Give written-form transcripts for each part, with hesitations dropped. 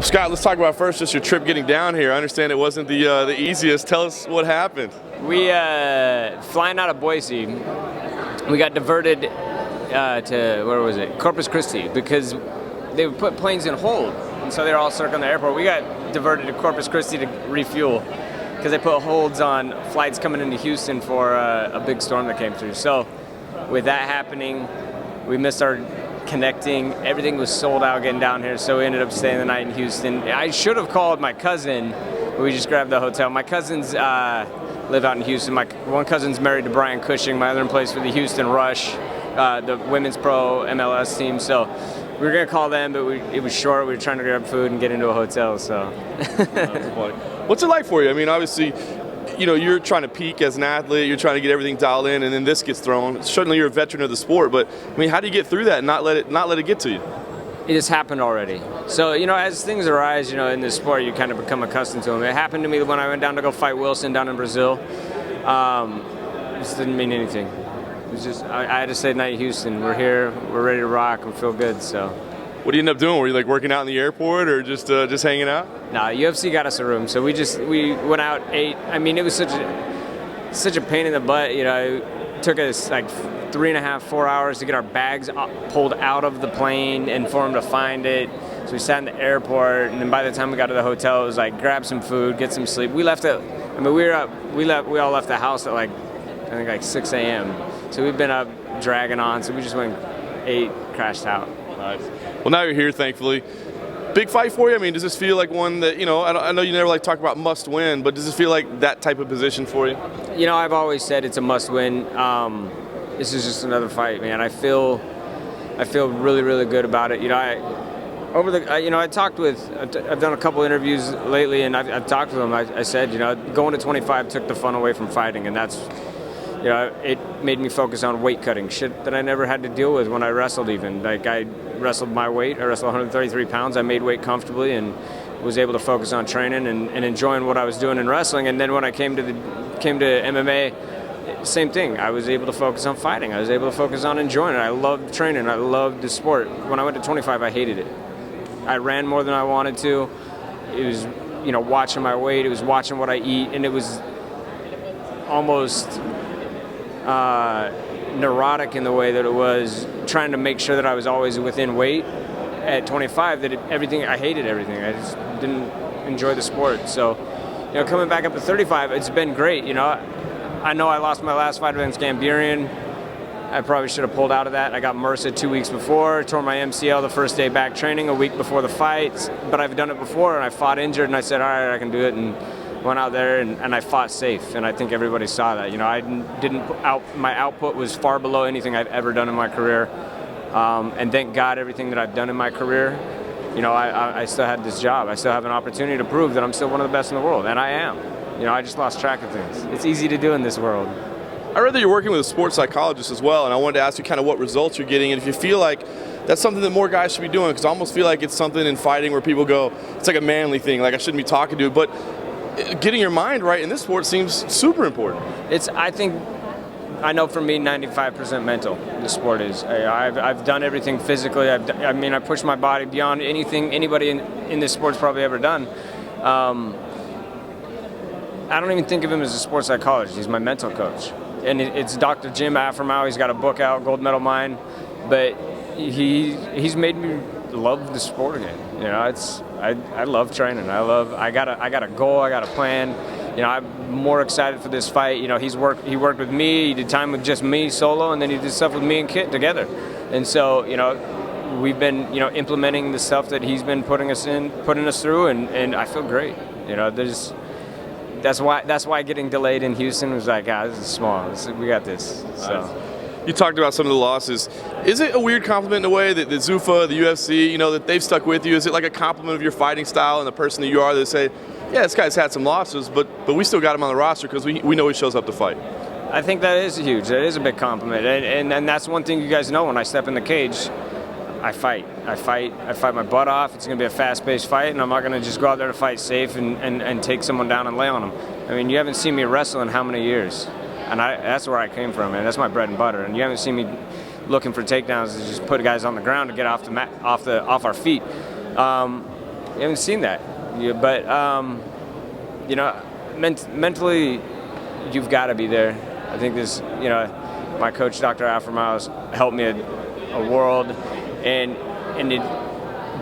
Scott, let's talk about first just your trip getting down here. I understand it wasn't the easiest. Tell us what happened. We flying out of Boise, we got diverted to where was it? Corpus Christi, because they would put planes in hold, and so they're all circling the airport. We got diverted to Corpus Christi to refuel because they put holds on flights coming into Houston for a big storm that came through. So with that happening, we missed our connecting. Everything was sold out getting down here, so we ended up staying the night in Houston. I should have called my cousin. We just grabbed the hotel. My cousins live out in Houston. My one cousin's married to Brian Cushing. My other one plays for the Houston Rush, the women's pro MLS team. So we were gonna call them, but it was short. We were trying to grab food and get into a hotel. So. What's it like for you? I mean, obviously, you know, you're trying to peak as an athlete, you're trying to get everything dialed in, and then this gets thrown. Certainly you're a veteran of the sport, but I mean, how do you get through that and not let it get to you? It has happened already. So, you know, as things arise, you know, in this sport, you kind of become accustomed to them. It happened to me when I went down to go fight Wilson down in Brazil. It just didn't mean anything. It was just, I had to say night in Houston. We're here, we're ready to rock, and feel good, so. What do you end up doing? Were you like working out in the airport or just hanging out? Nah, UFC got us a room, so we went out, ate. I mean, it was such a pain in the butt. You know, it took us like 3.5, 4 hours to get our bags pulled out of the plane and for them to find it. So we sat in the airport, and then by the time we got to the hotel, it was like grab some food, get some sleep. We left at, I mean, we all left the house at like, I think like 6 a.m. So we've been up dragging on. So we just went, ate, crashed out. Nice. Well, now you're here, thankfully. Big fight for you? I mean, does this feel like one that, you know, I know you never like talk about must win, but does this feel like that type of position for you? You know, I've always said it's a must win. This is just another fight, man. I feel really, really good about it. You know, I've done a couple interviews lately, and I've talked to them. I said, you know, going to 25 took the fun away from fighting, and that's, you know, it made me focus on weight cutting, shit that I never had to deal with when I wrestled even. Like, I wrestled my weight. I wrestled 133 pounds. I made weight comfortably and was able to focus on training and enjoying what I was doing in wrestling. And then when I came to MMA, same thing. I was able to focus on fighting. I was able to focus on enjoying it. I loved training. I loved the sport. When I went to 25, I hated it. I ran more than I wanted to. It was, you know, watching my weight. It was watching what I eat. And it was almost neurotic in the way that it was trying to make sure that I was always within weight. At 25, I hated everything. I just didn't enjoy the sport. So, you know, coming back up to 35, it's been great. You know, I know I lost my last fight against Gambirian. I probably should have pulled out of that. I got MRSA 2 weeks before, tore my MCL the first day back training, a week before the fight. But I've done it before, and I fought injured, and I said, all right, I can do it, and went out there and I fought safe, and I think everybody saw that. You know, my output was far below anything I've ever done in my career, and thank God everything that I've done in my career, you know, I still had this job. I still have an opportunity to prove that I'm still one of the best in the world, and I am. You know, I just lost track of things. It's easy to do in this world. I read that you're working with a sports psychologist as well, and I wanted to ask you kind of what results you're getting, and if you feel like that's something that more guys should be doing, because I almost feel like it's something in fighting where people go, it's like a manly thing, like I shouldn't be talking to it, but getting your mind right in this sport seems super important. I know for me, 95% mental, the sport is. I've done everything physically. I pushed my body beyond anything anybody in this sport's probably ever done. I don't even think of him as a sports psychologist. He's my mental coach. And it's Dr. Jim Affermau. He's got a book out, Gold Medal Mind. But he's made me love the sport again. You know, I love training. I got a goal. I got a plan. You know, I'm more excited for this fight. You know, he worked with me. He did time with just me solo, and then he did stuff with me and Kit together. And so, you know, we've been, you know, implementing the stuff that he's been putting us through, and I feel great. You know, that's why getting delayed in Houston was like, this is small. We got this. So. You talked about some of the losses. Is it a weird compliment in a way that the Zuffa, the UFC, you know, that they've stuck with you? Is it like a compliment of your fighting style and the person that you are that say, yeah, this guy's had some losses, but we still got him on the roster because we know he shows up to fight? I think that is huge. That is a big compliment. And that's one thing you guys know when I step in the cage. I fight my butt off. It's going to be a fast-paced fight, and I'm not going to just go out there to fight safe and take someone down and lay on them. I mean, you haven't seen me wrestle in how many years? And that's where I came from, and that's my bread and butter. And you haven't seen me looking for takedowns to just put guys on the ground to get off our feet. You haven't seen that. But you know, mentally, you've got to be there. I think this, you know, my coach, Dr. Aframiles, helped me a world, and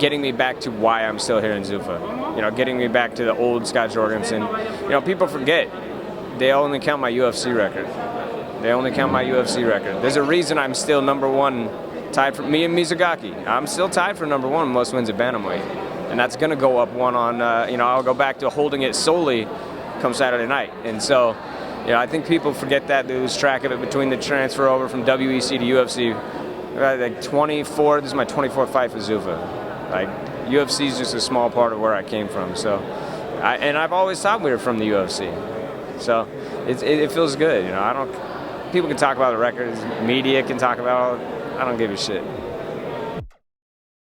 getting me back to why I'm still here in Zuffa. You know, getting me back to the old Scott Jorgensen. You know, people forget they only count my UFC record. They only count my UFC record. There's a reason I'm still #1, tied for me and Mizugaki. I'm still tied for #1 most wins at bantamweight, and that's going to go up one on. You know, I'll go back to holding it solely come Saturday night, and so. You know, I think people forget that, they lose track of it between the transfer over from WEC to UFC. Like 24, this is my 24th fight for Zuffa. Like, UFC is just a small part of where I came from. So, and I've always thought we were from the UFC. So, it feels good. You know, people can talk about the records, media can talk about it. I don't give a shit.